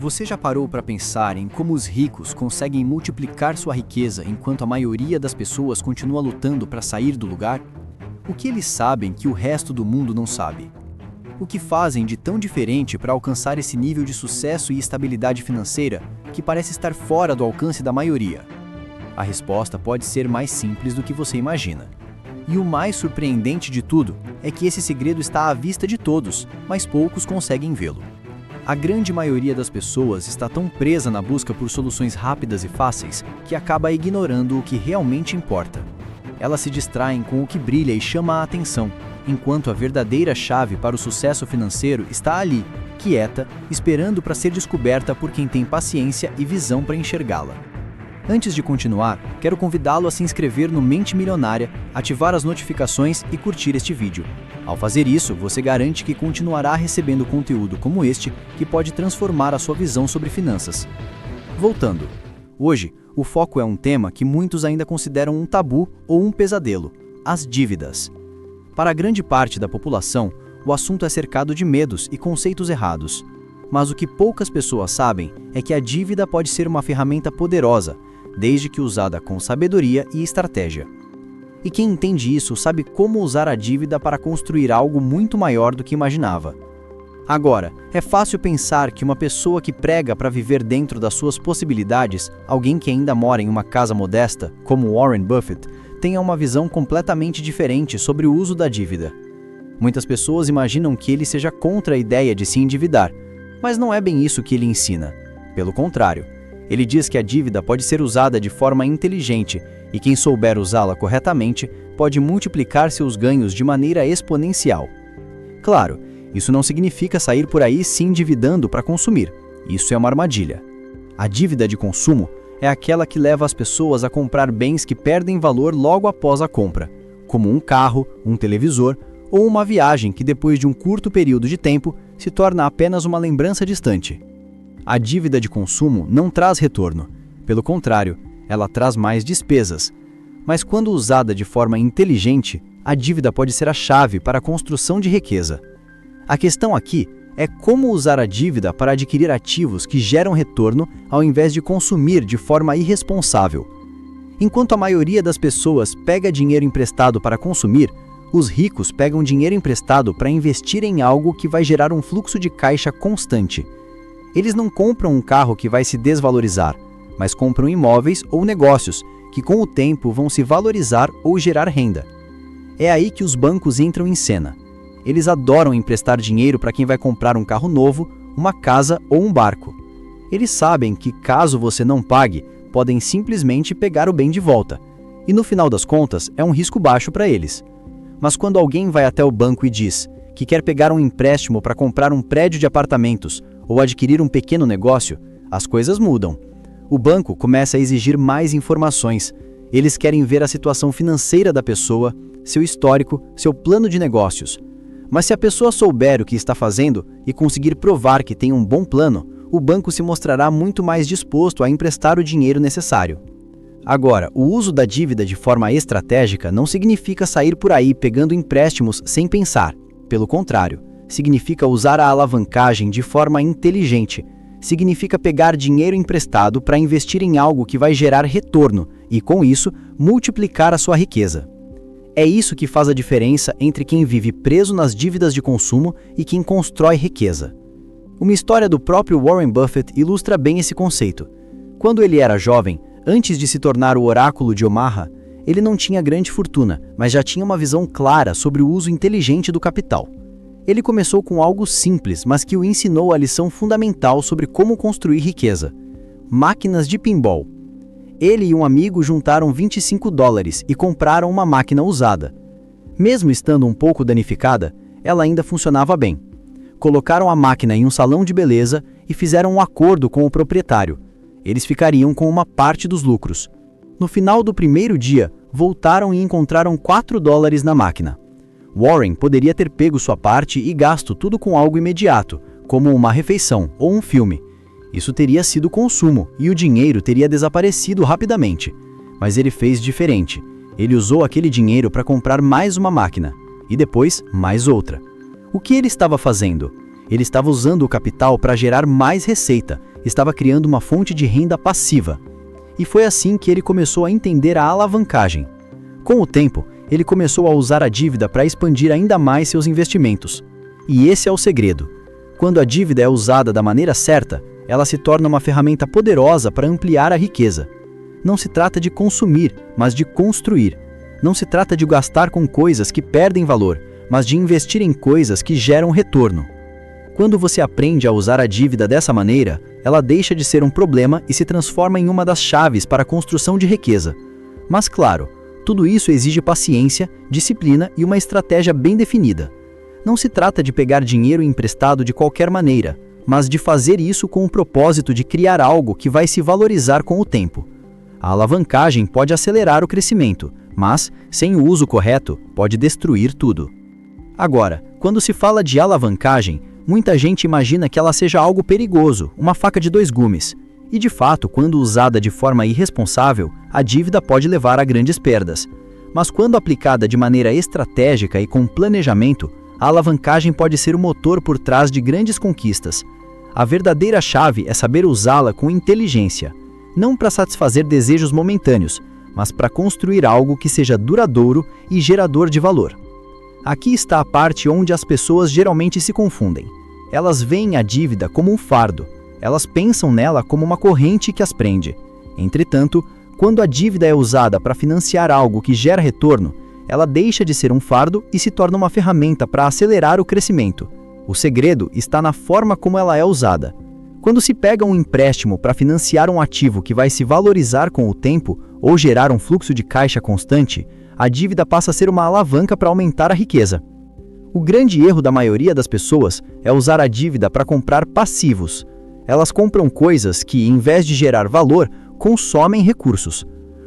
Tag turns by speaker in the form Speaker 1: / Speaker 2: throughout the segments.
Speaker 1: Você já parou para pensar em como os ricos conseguem multiplicar sua riqueza enquanto a maioria das pessoas continua lutando para sair do lugar? O que eles sabem que o resto do mundo não sabe? O que fazem de tão diferente para alcançar esse nível de sucesso e estabilidade financeira que parece estar fora do alcance da maioria? A resposta pode ser mais simples do que você imagina. E o mais surpreendente de tudo é que esse segredo está à vista de todos, mas poucos conseguem vê-lo. A grande maioria das pessoas está tão presa na busca por soluções rápidas e fáceis que acaba ignorando o que realmente importa. Elas se distraem com o que brilha e chama a atenção, enquanto a verdadeira chave para o sucesso financeiro está ali, quieta, esperando para ser descoberta por quem tem paciência e visão para enxergá-la. Antes de continuar, quero convidá-lo a se inscrever no Mente Milionária, ativar as notificações e curtir este vídeo. Ao fazer isso, você garante que continuará recebendo conteúdo como este, que pode transformar a sua visão sobre finanças. Voltando. Hoje, o foco é um tema que muitos ainda consideram um tabu ou um pesadelo: as dívidas. Para grande parte da população, o assunto é cercado de medos e conceitos errados. Mas o que poucas pessoas sabem é que a dívida pode ser uma ferramenta poderosa, desde que usada com sabedoria e estratégia. E quem entende isso sabe como usar a dívida para construir algo muito maior do que imaginava. Agora, é fácil pensar que uma pessoa que prega para viver dentro das suas possibilidades, alguém que ainda mora em uma casa modesta, como Warren Buffett, tenha uma visão completamente diferente sobre o uso da dívida. Muitas pessoas imaginam que ele seja contra a ideia de se endividar, mas não é bem isso que ele ensina. Pelo contrário, ele diz que a dívida pode ser usada de forma inteligente e quem souber usá-la corretamente pode multiplicar seus ganhos de maneira exponencial. Claro, isso não significa sair por aí se endividando para consumir. Isso é uma armadilha. A dívida de consumo é aquela que leva as pessoas a comprar bens que perdem valor logo após a compra, como um carro, um televisor ou uma viagem que depois de um curto período de tempo se torna apenas uma lembrança distante. A dívida de consumo não traz retorno. Pelo contrário, ela traz mais despesas. Mas quando usada de forma inteligente, a dívida pode ser a chave para a construção de riqueza. A questão aqui é como usar a dívida para adquirir ativos que geram retorno ao invés de consumir de forma irresponsável. Enquanto a maioria das pessoas pega dinheiro emprestado para consumir, os ricos pegam dinheiro emprestado para investir em algo que vai gerar um fluxo de caixa constante. Eles não compram um carro que vai se desvalorizar, mas compram imóveis ou negócios que com o tempo vão se valorizar ou gerar renda. É aí que os bancos entram em cena. Eles adoram emprestar dinheiro para quem vai comprar um carro novo, uma casa ou um barco. Eles sabem que caso você não pague, podem simplesmente pegar o bem de volta. E no final das contas, é um risco baixo para eles. Mas quando alguém vai até o banco e diz que quer pegar um empréstimo para comprar um prédio de apartamentos ou adquirir um pequeno negócio, as coisas mudam. O banco começa a exigir mais informações. Eles querem ver a situação financeira da pessoa, seu histórico, seu plano de negócios. Mas se a pessoa souber o que está fazendo e conseguir provar que tem um bom plano, o banco se mostrará muito mais disposto a emprestar o dinheiro necessário. Agora, o uso da dívida de forma estratégica não significa sair por aí pegando empréstimos sem pensar. Pelo contrário, significa usar a alavancagem de forma inteligente. Significa pegar dinheiro emprestado para investir em algo que vai gerar retorno e, com isso, multiplicar a sua riqueza. É isso que faz a diferença entre quem vive preso nas dívidas de consumo e quem constrói riqueza. Uma história do próprio Warren Buffett ilustra bem esse conceito. Quando ele era jovem, antes de se tornar o oráculo de Omaha, ele não tinha grande fortuna, mas já tinha uma visão clara sobre o uso inteligente do capital. Ele começou com algo simples, mas que o ensinou a lição fundamental sobre como construir riqueza: máquinas de pinball. Ele e um amigo juntaram $25 e compraram uma máquina usada. Mesmo estando um pouco danificada, ela ainda funcionava bem. Colocaram a máquina em um salão de beleza e fizeram um acordo com o proprietário. Eles ficariam com uma parte dos lucros. No final do primeiro dia, voltaram e encontraram $4 na máquina. Warren poderia ter pego sua parte e gasto tudo com algo imediato, como uma refeição ou um filme. Isso teria sido consumo e o dinheiro teria desaparecido rapidamente. Mas ele fez diferente. Ele usou aquele dinheiro para comprar mais uma máquina e depois mais outra. O que ele estava fazendo? Ele estava usando o capital para gerar mais receita estava criando uma fonte de renda passiva. E foi assim que ele começou a entender a alavancagem. Com o tempo, ele começou a usar a dívida para expandir ainda mais seus investimentos. E esse é o segredo. Quando a dívida é usada da maneira certa, ela se torna uma ferramenta poderosa para ampliar a riqueza. Não se trata de consumir, mas de construir. Não se trata de gastar com coisas que perdem valor, mas de investir em coisas que geram retorno. Quando você aprende a usar a dívida dessa maneira, ela deixa de ser um problema e se transforma em uma das chaves para a construção de riqueza. Mas claro, tudo isso exige paciência, disciplina e uma estratégia bem definida. Não se trata de pegar dinheiro emprestado de qualquer maneira, mas de fazer isso com o propósito de criar algo que vai se valorizar com o tempo. A alavancagem pode acelerar o crescimento, mas, sem o uso correto, pode destruir tudo. Agora, quando se fala de alavancagem, muita gente imagina que ela seja algo perigoso, uma faca de dois gumes. E de fato, quando usada de forma irresponsável, a dívida pode levar a grandes perdas. Mas quando aplicada de maneira estratégica e com planejamento, a alavancagem pode ser o motor por trás de grandes conquistas. A verdadeira chave é saber usá-la com inteligência, não para satisfazer desejos momentâneos, mas para construir algo que seja duradouro e gerador de valor. Aqui está a parte onde as pessoas geralmente se confundem. Elas veem a dívida como um fardo. Elas pensam nela como uma corrente que as prende. Entretanto, quando a dívida é usada para financiar algo que gera retorno, ela deixa de ser um fardo e se torna uma ferramenta para acelerar o crescimento. O segredo está na forma como ela é usada. Quando se pega um empréstimo para financiar um ativo que vai se valorizar com o tempo ou gerar um fluxo de caixa constante, a dívida passa a ser uma alavanca para aumentar a riqueza. O grande erro da maioria das pessoas é usar a dívida para comprar passivos. Elas compram coisas que, em vez de gerar valor, consomem recursos.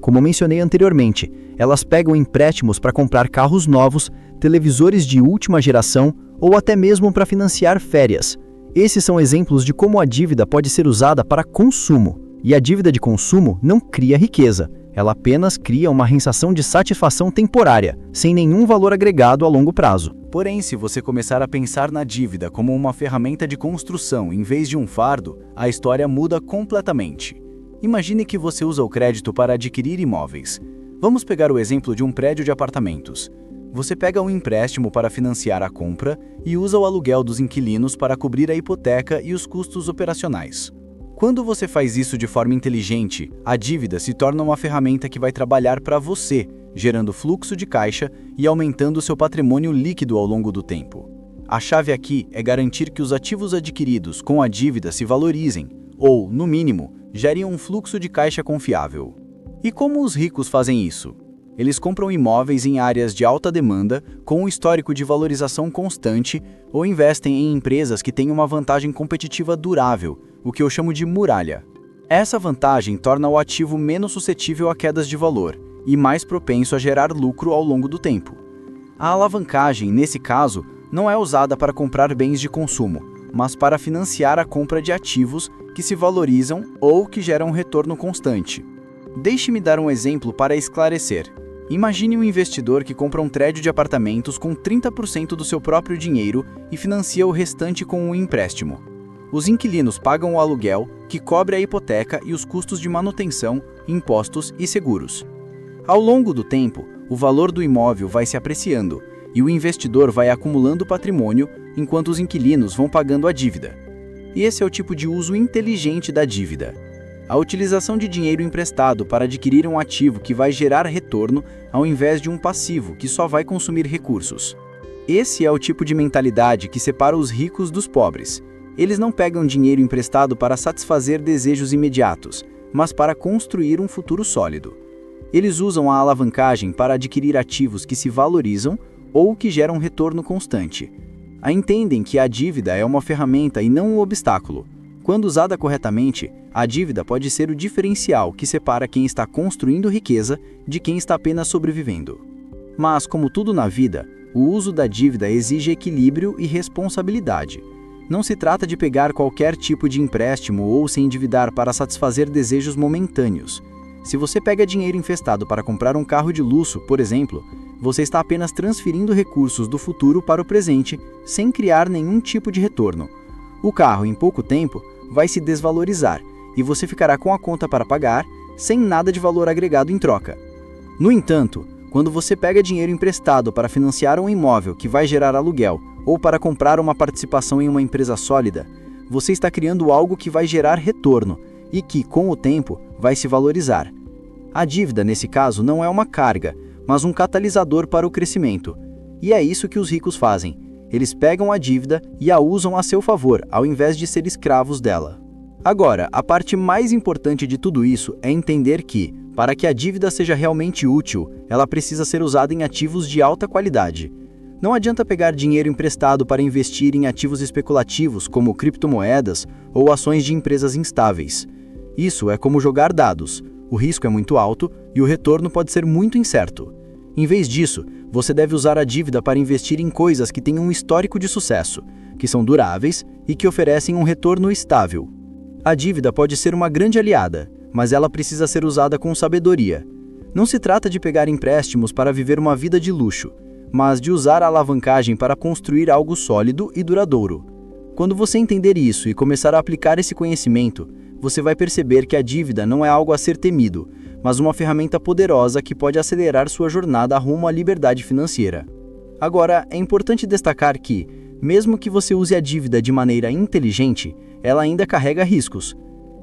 Speaker 1: Como mencionei anteriormente, elas pegam empréstimos para comprar carros novos, televisores de última geração ou até mesmo para financiar férias. Esses são exemplos de como a dívida pode ser usada para consumo. E a dívida de consumo não cria riqueza. Ela apenas cria uma sensação de satisfação temporária, sem nenhum valor agregado a longo prazo.
Speaker 2: Porém, se você começar a pensar na dívida como uma ferramenta de construção em vez de um fardo, a história muda completamente. Imagine que você usa o crédito para adquirir imóveis. Vamos pegar o exemplo de um prédio de apartamentos. Você pega um empréstimo para financiar a compra e usa o aluguel dos inquilinos para cobrir a hipoteca e os custos operacionais. Quando você faz isso de forma inteligente, a dívida se torna uma ferramenta que vai trabalhar para você, gerando fluxo de caixa e aumentando seu patrimônio líquido ao longo do tempo. A chave aqui é garantir que os ativos adquiridos com a dívida se valorizem, ou, no mínimo, gerem um fluxo de caixa confiável. E como os ricos fazem isso? Eles compram imóveis em áreas de alta demanda, com um histórico de valorização constante, ou investem em empresas que têm uma vantagem competitiva durável, o que eu chamo de muralha. Essa vantagem torna o ativo menos suscetível a quedas de valor e mais propenso a gerar lucro ao longo do tempo. A alavancagem, nesse caso, não é usada para comprar bens de consumo, mas para financiar a compra de ativos que se valorizam ou que geram retorno constante. Deixe-me dar um exemplo para esclarecer. Imagine um investidor que compra um prédio de apartamentos com 30% do seu próprio dinheiro e financia o restante com um empréstimo. Os inquilinos pagam o aluguel, que cobre a hipoteca e os custos de manutenção, impostos e seguros. Ao longo do tempo, o valor do imóvel vai se apreciando e o investidor vai acumulando patrimônio enquanto os inquilinos vão pagando a dívida. E esse é o tipo de uso inteligente da dívida. A utilização de dinheiro emprestado para adquirir um ativo que vai gerar retorno ao invés de um passivo que só vai consumir recursos. Esse é o tipo de mentalidade que separa os ricos dos pobres. Eles não pegam dinheiro emprestado para satisfazer desejos imediatos, mas para construir um futuro sólido. Eles usam a alavancagem para adquirir ativos que se valorizam ou que geram retorno constante. Entendem que a dívida é uma ferramenta e não um obstáculo. Quando usada corretamente, a dívida pode ser o diferencial que separa quem está construindo riqueza de quem está apenas sobrevivendo. Mas, como tudo na vida, o uso da dívida exige equilíbrio e responsabilidade. Não se trata de pegar qualquer tipo de empréstimo ou se endividar para satisfazer desejos momentâneos. Se você pega dinheiro emprestado para comprar um carro de luxo, por exemplo, você está apenas transferindo recursos do futuro para o presente, sem criar nenhum tipo de retorno. O carro, em pouco tempo, vai se desvalorizar e você ficará com a conta para pagar, sem nada de valor agregado em troca. No entanto, quando você pega dinheiro emprestado para financiar um imóvel que vai gerar aluguel ou para comprar uma participação em uma empresa sólida, você está criando algo que vai gerar retorno e que, com o tempo, vai se valorizar. A dívida, nesse caso, não é uma carga, mas um catalisador para o crescimento. E é isso que os ricos fazem. Eles pegam a dívida e a usam a seu favor, ao invés de ser escravos dela. Agora, a parte mais importante de tudo isso é entender que, para que a dívida seja realmente útil, ela precisa ser usada em ativos de alta qualidade. Não adianta pegar dinheiro emprestado para investir em ativos especulativos como criptomoedas ou ações de empresas instáveis. Isso é como jogar dados. O risco é muito alto e o retorno pode ser muito incerto. Em vez disso, você deve usar a dívida para investir em coisas que têm um histórico de sucesso, que são duráveis e que oferecem um retorno estável. A dívida pode ser uma grande aliada, mas ela precisa ser usada com sabedoria. Não se trata de pegar empréstimos para viver uma vida de luxo, mas de usar a alavancagem para construir algo sólido e duradouro. Quando você entender isso e começar a aplicar esse conhecimento, você vai perceber que a dívida não é algo a ser temido, mas uma ferramenta poderosa que pode acelerar sua jornada rumo à liberdade financeira. Agora, é importante destacar que, mesmo que você use a dívida de maneira inteligente, ela ainda carrega riscos.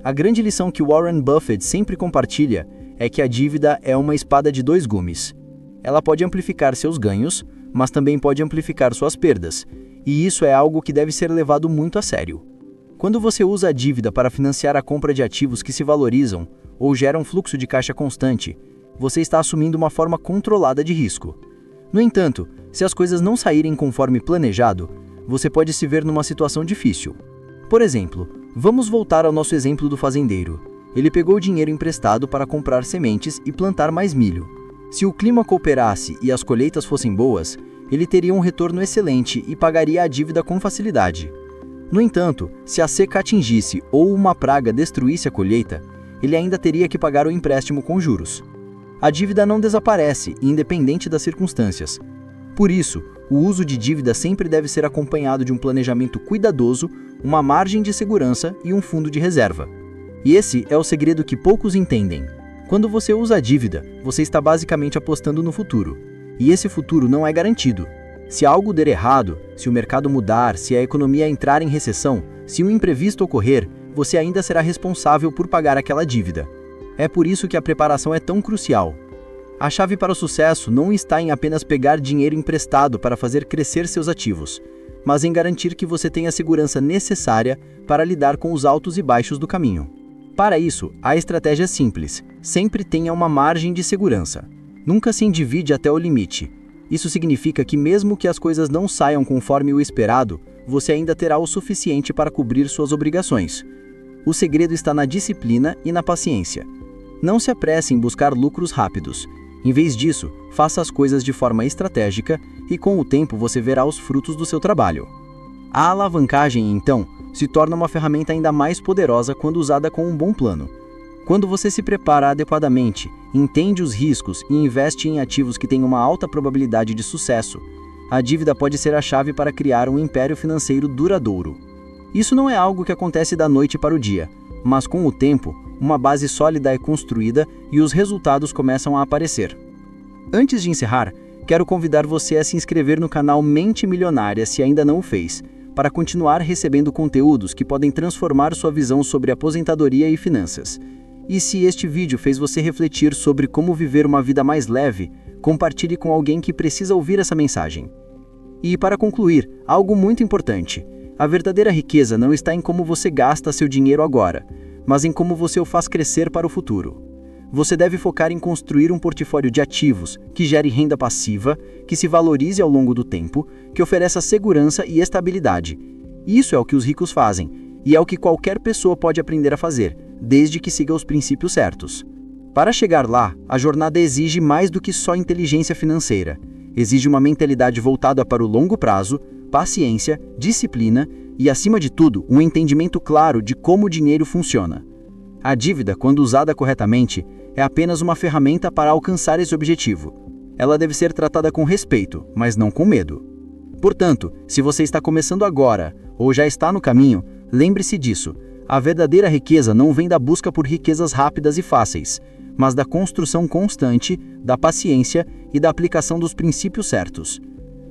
Speaker 2: A grande lição que Warren Buffett sempre compartilha é que a dívida é uma espada de dois gumes. Ela pode amplificar seus ganhos, mas também pode amplificar suas perdas, e isso é algo que deve ser levado muito a sério. Quando você usa a dívida para financiar a compra de ativos que se valorizam ou geram fluxo de caixa constante, você está assumindo uma forma controlada de risco. No entanto, se as coisas não saírem conforme planejado, você pode se ver numa situação difícil. Por exemplo, vamos voltar ao nosso exemplo do fazendeiro. Ele pegou dinheiro emprestado para comprar sementes e plantar mais milho. Se o clima cooperasse e as colheitas fossem boas, ele teria um retorno excelente e pagaria a dívida com facilidade. No entanto, se a seca atingisse ou uma praga destruísse a colheita, ele ainda teria que pagar o empréstimo com juros. A dívida não desaparece, independente das circunstâncias. Por isso, o uso de dívida sempre deve ser acompanhado de um planejamento cuidadoso, uma margem de segurança e um fundo de reserva. E esse é o segredo que poucos entendem. Quando você usa a dívida, você está basicamente apostando no futuro. E esse futuro não é garantido. Se algo der errado, se o mercado mudar, se a economia entrar em recessão, se um imprevisto ocorrer, você ainda será responsável por pagar aquela dívida. É por isso que a preparação é tão crucial. A chave para o sucesso não está em apenas pegar dinheiro emprestado para fazer crescer seus ativos, mas em garantir que você tenha a segurança necessária para lidar com os altos e baixos do caminho. Para isso, a estratégia é simples: sempre tenha uma margem de segurança. Nunca se endivide até o limite. Isso significa que mesmo que as coisas não saiam conforme o esperado, você ainda terá o suficiente para cobrir suas obrigações. O segredo está na disciplina e na paciência. Não se apresse em buscar lucros rápidos. Em vez disso, faça as coisas de forma estratégica e com o tempo você verá os frutos do seu trabalho. A alavancagem, então, se torna uma ferramenta ainda mais poderosa quando usada com um bom plano. Quando você se prepara adequadamente, entende os riscos e investe em ativos que têm uma alta probabilidade de sucesso, a dívida pode ser a chave para criar um império financeiro duradouro. Isso não é algo que acontece da noite para o dia, mas com o tempo, uma base sólida é construída e os resultados começam a aparecer. Antes de encerrar, quero convidar você a se inscrever no canal Mente Milionária se ainda não o fez, para continuar recebendo conteúdos que podem transformar sua visão sobre aposentadoria e finanças. E se este vídeo fez você refletir sobre como viver uma vida mais leve, compartilhe com alguém que precisa ouvir essa mensagem. E para concluir, algo muito importante: a verdadeira riqueza não está em como você gasta seu dinheiro agora, mas em como você o faz crescer para o futuro. Você deve focar em construir um portfólio de ativos que gere renda passiva, que se valorize ao longo do tempo, que ofereça segurança e estabilidade. Isso é o que os ricos fazem, e é o que qualquer pessoa pode aprender a fazer, desde que siga os princípios certos. Para chegar lá, a jornada exige mais do que só inteligência financeira. Exige uma mentalidade voltada para o longo prazo, paciência, disciplina e, acima de tudo, um entendimento claro de como o dinheiro funciona. A dívida, quando usada corretamente, é apenas uma ferramenta para alcançar esse objetivo. Ela deve ser tratada com respeito, mas não com medo. Portanto, se você está começando agora ou já está no caminho, lembre-se disso. A verdadeira riqueza não vem da busca por riquezas rápidas e fáceis, mas da construção constante, da paciência e da aplicação dos princípios certos.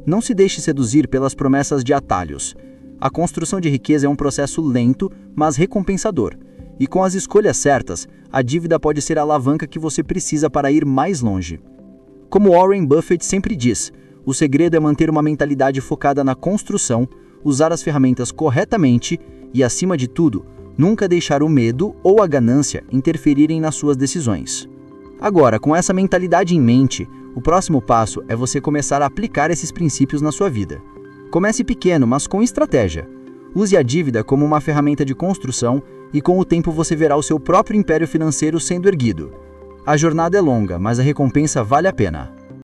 Speaker 2: Não se deixe seduzir pelas promessas de atalhos. A construção de riqueza é um processo lento, mas recompensador. E com as escolhas certas, a dívida pode ser a alavanca que você precisa para ir mais longe. Como Warren Buffett sempre diz, o segredo é manter uma mentalidade focada na construção, usar as ferramentas corretamente e, acima de tudo, nunca deixar o medo ou a ganância interferirem nas suas decisões. Agora, com essa mentalidade em mente, o próximo passo é você começar a aplicar esses princípios na sua vida. Comece pequeno, mas com estratégia. Use a dívida como uma ferramenta de construção e com o tempo você verá o seu próprio império financeiro sendo erguido. A jornada é longa, mas a recompensa vale a pena.